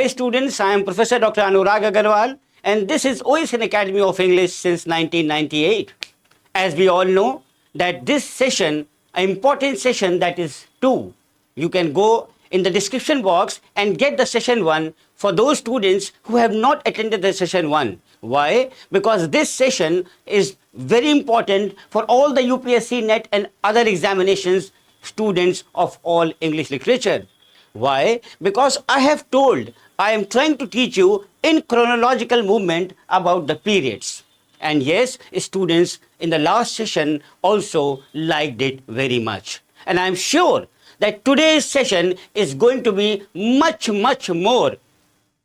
Hi students, I am Professor Dr Anurag Agarwal and this is OSN Academy of English since 1998. As we all know that this session, an important session that is 2. You can go in the description box and get the session 1 for those students who have not attended the session 1. Why? Because this session is very important for all the UPSC NET and other examinations students of all English literature. Why? Because I am trying to teach you in chronological movement about the periods. And yes, students in the last session also liked it very much. And I am sure that today's session is going to be much more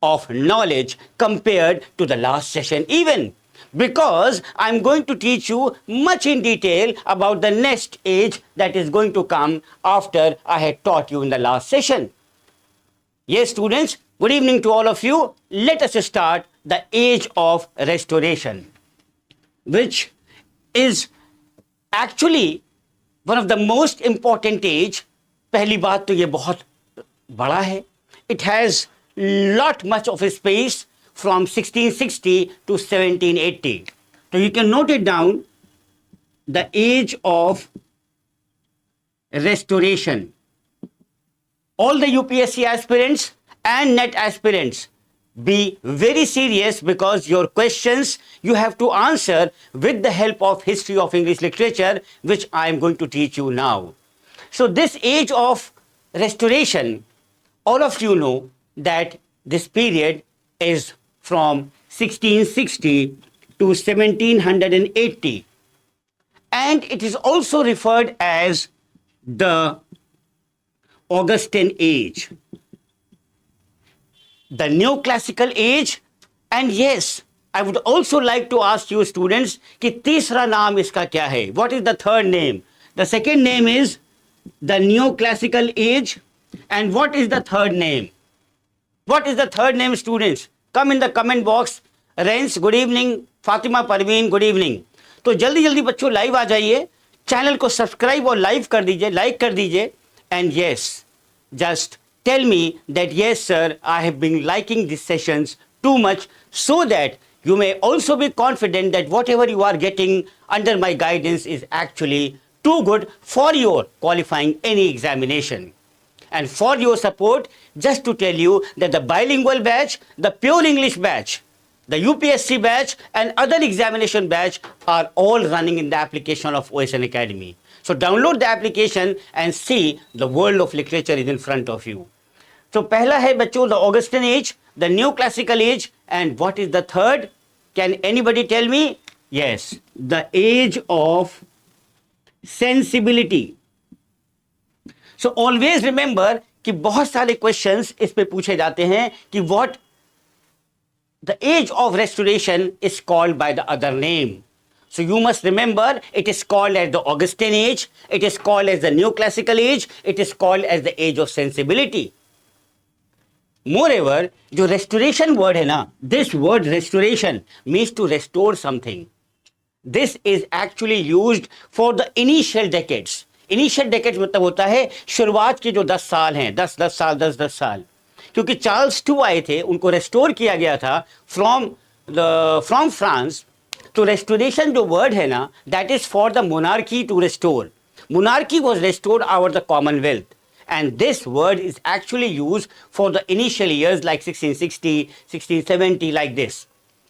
of knowledge compared to the last session even. Because I am going to teach you much in detail about the next age that is going to come after I had taught you in the last session. Yes, students, good evening to all of you. Let us start the age of restoration, which is actually one of the most important age. पहली बात तो ये बहुत बड़ा है. It has lot much of a space from 1660 to 1780. So you can note it down, the age of restoration. All the UPSC aspirants and NET aspirants, be very serious because your questions you have to answer with the help of history of English literature, which I am going to teach you now. So this age of restoration, all of you know that this period is from 1660 to 1780, and it is also referred as the Augustan age, the neoclassical age. And yes, I would also like to ask you students कि तीसरा नाम इसका क्या है? What is the third name? The second name is the neoclassical age. And what is the third name? What is the third name, students? Come in the comment box. Rens, good evening. Fatima Parveen, good evening. तो जल्दी जल्दी बच्चों live आ जाइए, channel को subscribe और live कर दीजिए, like कर दीजिए. And yes, just tell me that yes sir, I have been liking these sessions too much, so that you may also be confident that whatever you are getting under my guidance is actually too good for your qualifying any examination. And for your support, just to tell you that the bilingual batch, the pure English batch, the UPSC batch and other examination batch are all running in the application of OSN Academy. So download the application and see the world of literature is in front of you. So पहला है बच्चों the Augustan age, the neoclassical age, and what is the third? Can anybody tell me? Yes, the age of sensibility. So always remember कि बहुत सारे questions इस पे पूछे जाते हैं कि what the age of restoration is called by the other name. So you must remember it is called as the Augustan age, it is called as the neoclassical age, it is called as the age of sensibility. Moreover, जो restoration word है ना, this word restoration means to restore something. This is actually used for the initial decades. Initial decades मतलब होता है शुरुआत के जो 10 साल हैं, 10 साल. क्योंकि चार्ल्स टू आए थे, उनको रेस्टोर किया गया था फ्रॉम फ्रांस. तो रेस्टोरेशन जो वर्ड है ना, that is for the monarchy to restore. Monarchy was restored over the Commonwealth, and this word is actually used for the initial years like 1660, 1670, like this.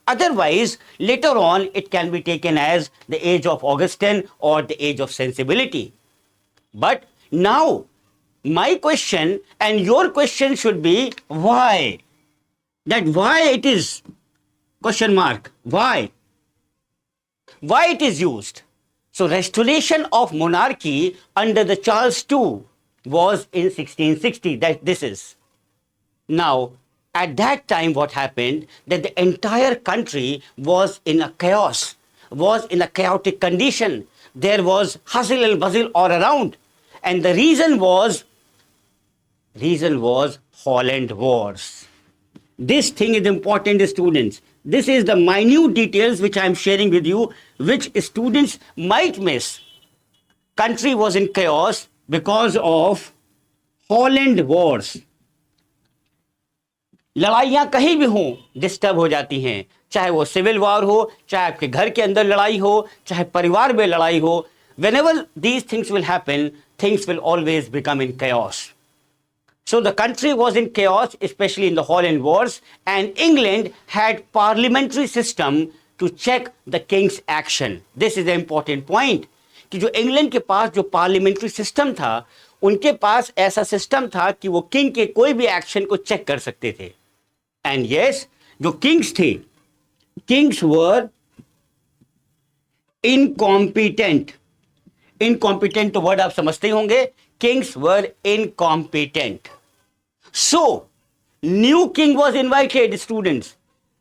Otherwise, later on, it can be taken as the age of Augustan or the age of sensibility. But now, my question and your question should be why? That why it is, question mark, why? Why it is used? So restoration of monarchy under the Charles II was in 1660, that this is. Now, at that time what happened, that the entire country was in a chaos, was in a chaotic condition. There was hustle and bustle all around. And the reason was Holland Wars. This thing is important, students. This is the minute details which I am sharing with you, which students might miss. Country was in chaos because of Holland Wars. लड़ाइयाँ कहीं भी हों disturb हो जाती हैं, चाहे वो civil war हो, चाहे आपके घर के अंदर लड़ाई हो, चाहे परिवार में लड़ाई हो. Whenever these things will happen, things will always become in chaos. So the country was in chaos, especially in the Holland Wars, and England had parliamentary system to check the king's action. This is an important point. कि जो England के पास जो parliamentary system था, उनके पास ऐसा system था कि वो किंग के कोई भी एक्शन को चेक कर सकते थे. एंड यस, जो किंग्स थे, किंग्स वर इनकॉम्पिटेंट. इनकॉम्पिटेंट तो वर्ड आप समझते ही होंगे. Kings were incompetent. So, new king was invited, students.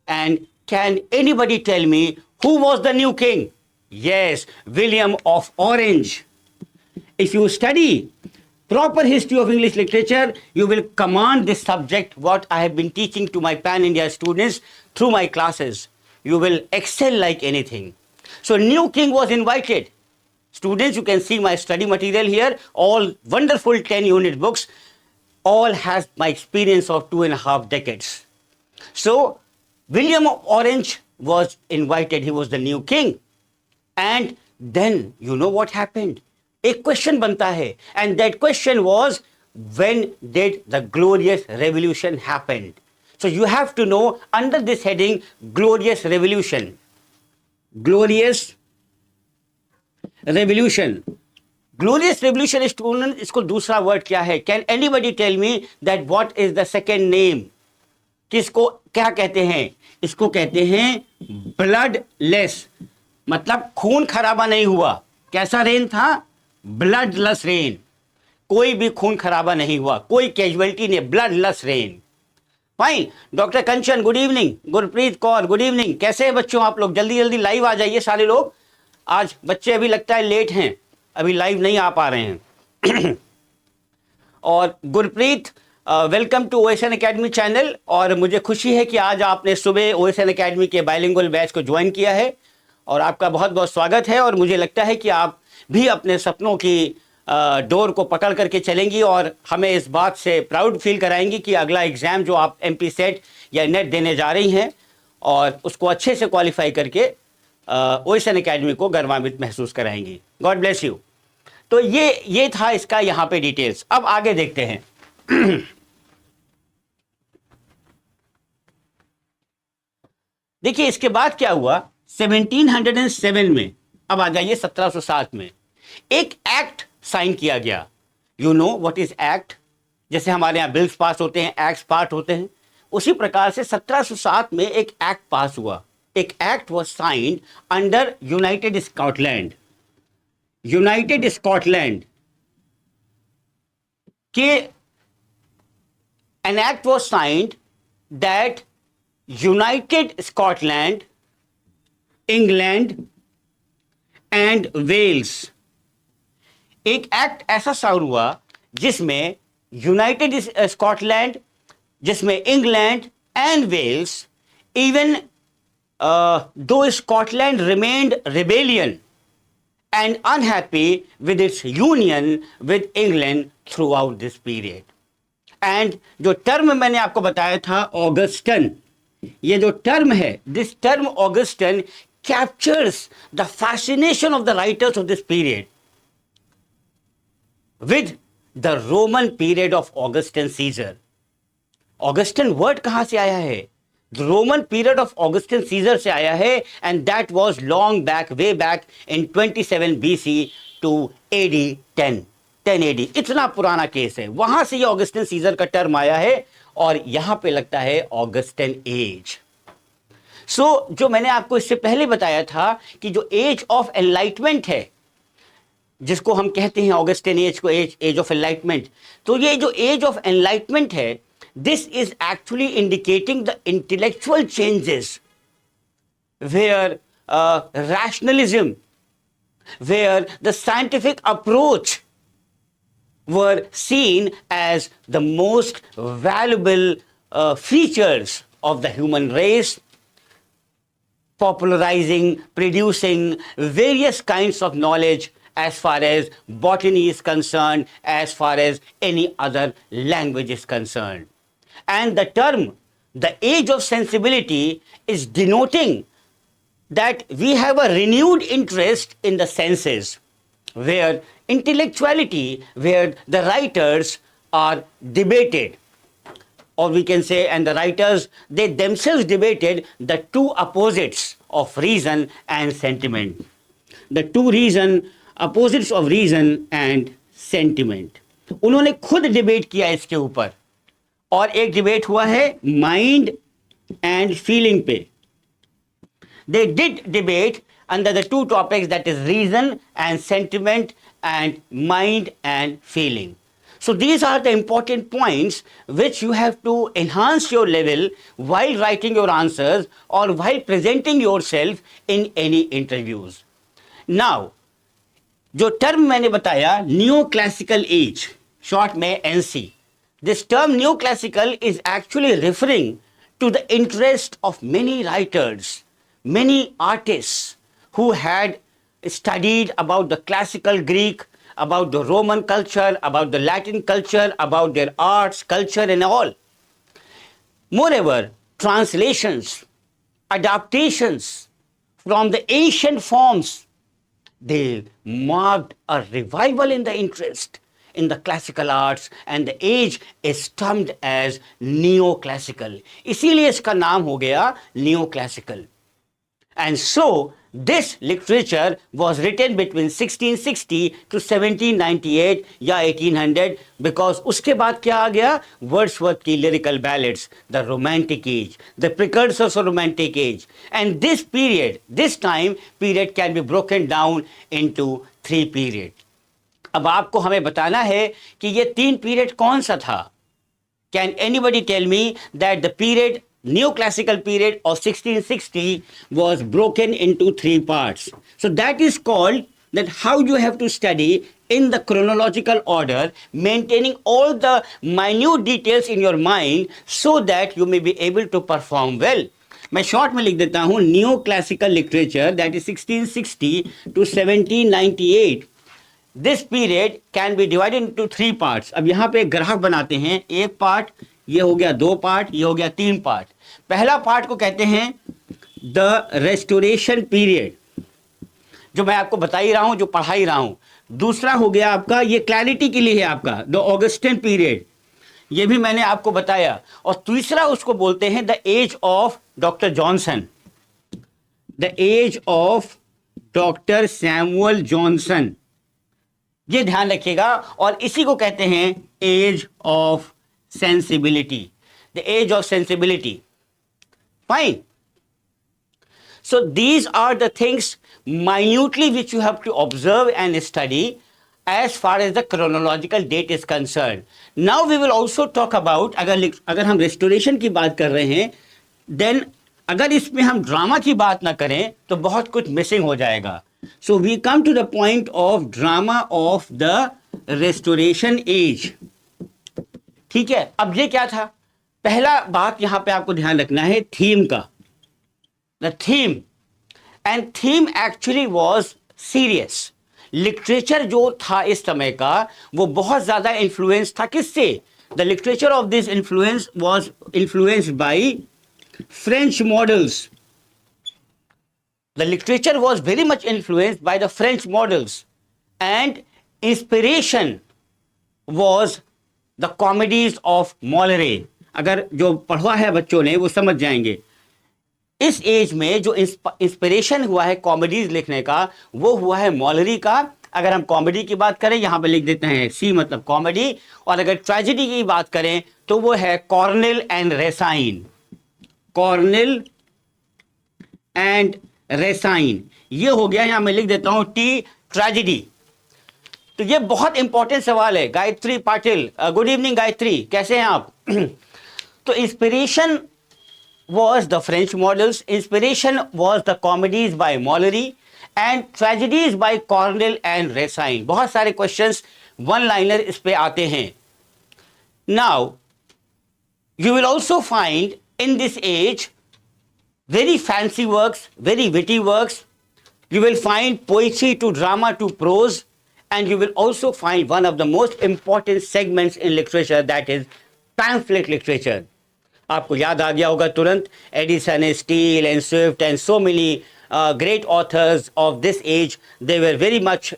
And can anybody tell me who was the new king? Yes, William of Orange. If you study proper history of English literature, you will command this subject, what I have been teaching to my Pan-India students through my classes. You will excel like anything. So, new king was invited. Students, you can see my study material here, all wonderful 10-unit books. All has my experience of 2.5 decades. So, William of Orange was invited. He was the new king. And then, you know what happened? A question banta hai. And that question was, when did the Glorious Revolution happen? So, you have to know under this heading, Glorious Revolution. Glorious Revolution. Glorious revolution student, इसको दूसरा वर्ड क्या है? Can anybody tell me that what is the second name? किसको क्या कहते हैं? इसको कहते हैं ब्लडलेस. मतलब खून खराबा नहीं हुआ. कैसा रेन था? Bloodless reign. कोई भी खून खराबा नहीं हुआ, कोई कैजुअलिटी नहीं, bloodless reign. Fine. Doctor Kanchan good evening. Gurpreet Kaur good evening. कैसे हैं बच्चों आप लोग? जल्दी जल्दी लाइव आ जाइए सारे लोग. आज बच्चे अभी लगता है लेट हैं, अभी लाइव नहीं आ पा रहे हैं. और Gurpreet, welcome to OSN academy channel. और मुझे खुशी है कि आज आपने सुबह OSN एकेडमी के बाइलिंगुअल बैच को ज्वाइन किया है, और आपका बहुत बहुत स्वागत है. और मुझे लगता है कि आप भी अपने सपनों की डोर को पकड़ करके चलेंगी, और हमें इस बात से प्राउड फील कराएंगी कि अगला एग्ज़ाम जो आप MP सेट या नेट देने जा रही हैं, और उसको अच्छे से क्वालिफाई करके OSN एकेडमी को गर्वान्वित महसूस कराएंगी. God bless you. तो ये था इसका यहाँ पे डिटेल्स. अब आगे देखते हैं. देखिए इसके बाद क्या हुआ. 1707 में, अब आ जाइए 1707 में, एक एक्ट साइन किया गया. You know what is act? जैसे हमारे यहाँ बिल्स पास होते हैं, एक्ट्स पास होते हैं, उसी प्रकार से 1707 में एक एक्ट पास हुआ. एक act was signed under United Scotland. United Scotland के an act was signed that United Scotland, England and Wales, एक एक्ट ऐसा साइन हुआ जिसमें यूनाइटेड स्कॉटलैंड, जिसमें England and Wales, even though Scotland remained rebellion and unhappy with its union with England throughout this period. And जो term मैंने आपको बताया था ऑगस्टन, ये जो टर्म है, this term Augustan captures the fascination of the writers of this period with the Roman period of Augustan Caesar. Augustan word कहाँ से आया है? The Roman period of Augustan Caesar से आया है, and that was long back, way back in 27 BC to AD 10 AD. इतना पुराना case है, वहां से ये ऑगस्टन सीजर का टर्म आया है, और यहां पे लगता है ऑगस्टन एज. सो जो मैंने आपको इससे पहले बताया था कि जो एज ऑफ एनलाइटमेंट है, जिसको हम कहते हैं ऑगस्टन एज को एज ऑफ एनलाइटमेंट, तो ये जो एज ऑफ एनलाइटमेंट है, this is actually indicating the intellectual changes where rationalism, where the scientific approach were seen as the most valuable features of the human race, popularizing, producing various kinds of knowledge as far as botany is concerned, as far as any other language is concerned. And the term The age of sensibility is denoting that we have a renewed interest in the senses, where intellectuality, where the writers are debated, or we can say, and the writers, they themselves debated the two opposites of reason and sentiment. The two opposites of reason and sentiment. उन्होंने खुद debate किया इसके ऊपर, और एक debate हुआ है mind and feeling पे. They did debate under the two topics, that is reason and sentiment and mind and feeling. So these are the important points which you have to enhance your level while writing your answers or while presenting yourself in any interviews. Now, जो term मैंने बताया new classical as, short में NC, this term new classical is actually referring to the interest of many writers, many artists who had studied about the classical Greek, about the Roman culture, about the Latin culture, about their arts, culture and all. Moreover, translations, adaptations from the ancient forms, they marked a revival in the interest in the classical arts, and the age is termed as neoclassical. इसीलिए इसका नाम हो गया neoclassical. And so this literature was written between 1660 to 1798 या 1800, because उसके बाद क्या आ गया, Wordsworth की lyrical ballads, the romantic age, the precursors of romantic age. And this period, this time period can be broken down into 3 periods. अब आपको हमें बताना है कि ये 3 पीरियड कौन सा था. Can anybody tell me that the period, neoclassical period of 1660 was broken into 3 parts? So that is called that how you have to study in the chronological order, maintaining all the minute details in your mind so that you may be able to perform well. मैं short में लिख देता हूँ neoclassical literature, that is 1660 to 1798. This period can be divided into 3 parts. अब यहाँ पे एक graph बनाते हैं. एक पार्ट, ये हो गया 2 पार्ट, ये हो गया 3 पार्ट. पहला पार्ट को कहते हैं द रेस्टोरेशन पीरियड, जो मैं आपको बता ही रहा हूँ, जो पढ़ा ही रहा हूँ. दूसरा हो गया आपका, ये क्लैरिटी के लिए है आपका, द ऑगस्टिन पीरियड, ये भी मैंने आपको बताया. और तीसरा उसको बोलते हैं the age of doctor Johnson, the age of doctor Samuel Johnson. ये ध्यान रखिएगा. और इसी को कहते हैं age of sensibility, the age of sensibility. Fine. So these are the things minutely which you have to observe and study as far as the chronological date is concerned. Now we will also talk about, अगर हम restoration की बात कर रहे हैं, then अगर इसमें हम ड्रामा की बात ना करें तो बहुत कुछ मिसिंग हो जाएगा. So we come to the point of drama of the restoration age. ठीक है. अब ये क्या था? पहला बात यहां पे आपको ध्यान रखना है थीम का. The theme, and theme actually was serious. Literature जो था इस समय का वो बहुत ज्यादा इन्फ्लुएंस था. किससे? The literature of this influence was influenced by French models. The literature was very much influenced by the French models, and inspiration was the comedies of Molière. अगर जो पढ़ा है बच्चों ने वो समझ जाएंगे. इस एज में जो इंस्पिरेशन हुआ है कॉमेडीज लिखने का वो हुआ है मॉलरी का. अगर हम कॉमेडी की बात करें यहाँ पे लिख देते हैं सी मतलब कॉमेडी, और अगर ट्रेजेडी की बात करें तो वो है कॉर्नेल एंड रेसाइन. कॉर्नेल एंड रेसाइन, ये हो गया. यहाँ मैं लिख देता हूँ टी, ट्रेजेडी. तो ये बहुत इंपॉर्टेंट सवाल है. गायत्री पाटिल, गुड इवनिंग गायत्री, कैसे हैं आप? तो inspiration was the French models, inspiration was the comedies by Molière, and tragedies by Corneille and Racine. बहुत सारे questions one liner इस पे आते हैं. Now you will also find in this age very fancy works, very witty works. You will find poetry to drama to prose, and you will also find one of the most important segments in literature, that is pamphlet literature. आपको याद आ गया होगा तुरंत, Edison, steel and Swift and so many great authors of this age. They were very much,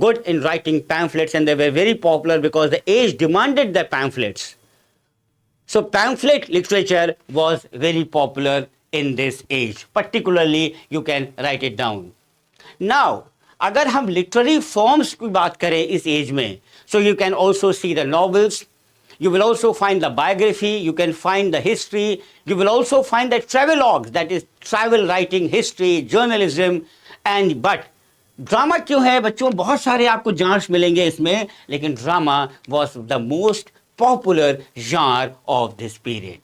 good in writing pamphlets, and they were very popular because the age demanded the pamphlets. So pamphlet literature was very popular in this age. Particularly, you can write it down. Now, अगर हम literary forms की बात करें इस age में, so you can also see the novels. You will also find the biography, you can find the history, you will also find the travelogues, that is travel writing, history, journalism, and but drama क्यों है बच्चों? बहुत सारे आपको जांच मिलेंगे इसमें, लेकिन drama was the most popular genre of this period.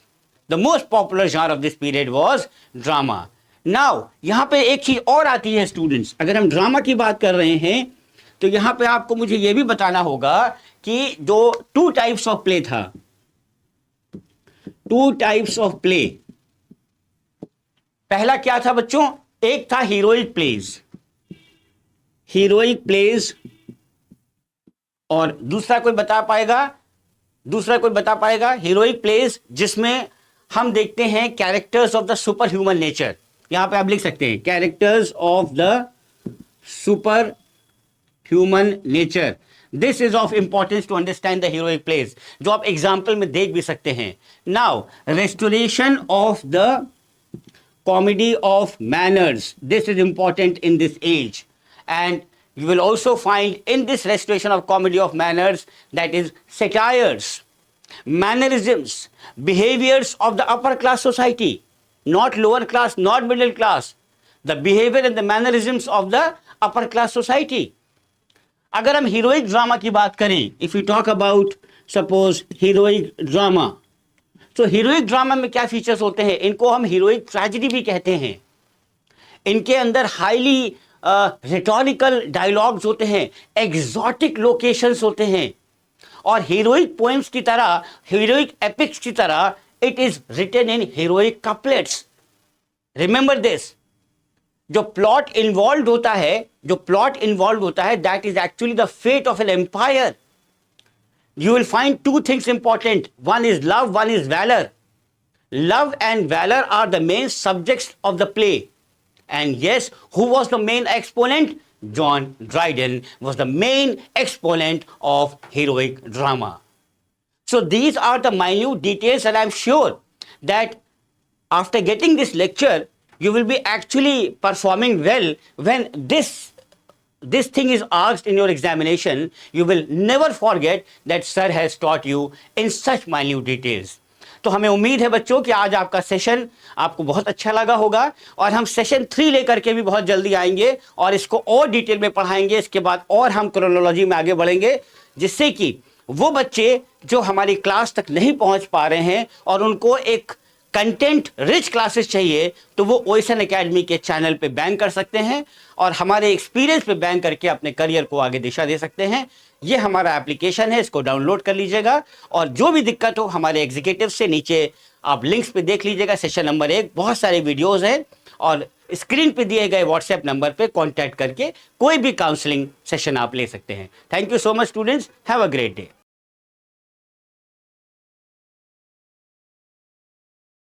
The most popular genre of this period was drama. Now, यहाँ पे एक चीज और आती है स्टूडेंट्स, अगर हम ड्रामा की बात कर रहे हैं तो यहाँ पे आपको मुझे ये भी बताना होगा कि जो 2 टाइप्स ऑफ प्ले था, 2 टाइप्स ऑफ प्ले, पहला क्या था बच्चों? एक था हीरोइक प्लेज, हीरोइक प्लेज, और दूसरा कोई बता पाएगा? हीरोइक प्लेज जिसमें हम देखते हैं characters of the super human nature, यहां पे आप लिख सकते हैं characters of the super human nature. This is of importance to understand the heroic plays, जो आप एग्जाम्पल में देख भी सकते हैं. Now restoration of the comedy of manners, this is important in this age, and you will also find in this restoration of comedy of manners, that is satires, mannerisms, behaviors of the upper class society, not lower class, not middle class, the behavior and the mannerisms of the upper class society. अगर हम heroic drama की बात करें, if we talk about suppose heroic drama, तो heroic drama में क्या features होते हैं? इनको हम heroic tragedy भी कहते हैं. इनके अंदर हाईली रिटोरिकल डायलॉग्स होते हैं, एग्जॉटिक लोकेशंस होते हैं, और हीरोइक पोएम्स की तरह, हीरोइक एपिक्स की तरह it is written in heroic couplets. Remember this, जो प्लॉट इन्वॉल्व होता है that is actually the fate of an empire. You will find 2 things important, one is love, one is valour. Love and valour are the main subjects of the play. And yes, who was the main exponent? John Dryden was the main exponent of heroic drama. So these are the minute details, and I'm sure that after getting this lecture, you will be actually performing well when this thing is asked in your examination. You will never forget that sir has taught you in such minute details. तो हमें उम्मीद है बच्चों कि आज आपका session आपको बहुत अच्छा लगा होगा, और हम सेशन 3 लेकर के भी बहुत जल्दी आएंगे और इसको और डिटेल में पढ़ाएंगे. इसके बाद और हम क्रोनोलॉजी में आगे बढ़ेंगे, जिससे कि वो बच्चे जो हमारी क्लास तक नहीं पहुंच पा रहे हैं और उनको एक कंटेंट रिच क्लासेस चाहिए, तो वो OSN एकेडमी के चैनल पे बैंक कर सकते हैं और हमारे एक्सपीरियंस पे बैंक करके अपने करियर को आगे दिशा दे सकते हैं. ये हमारा एप्लीकेशन है, इसको डाउनलोड कर लीजिएगा, और जो भी दिक्कत हो हमारे एग्जीक्यूटिव से नीचे आप लिंक्स पे देख लीजिएगा. सेशन नंबर 1 बहुत सारे वीडियोस हैं, और स्क्रीन पे दिए गए व्हाट्सएप नंबर पे कांटेक्ट करके कोई भी काउंसलिंग सेशन आप ले सकते हैं. Thank you so much students, have a great day.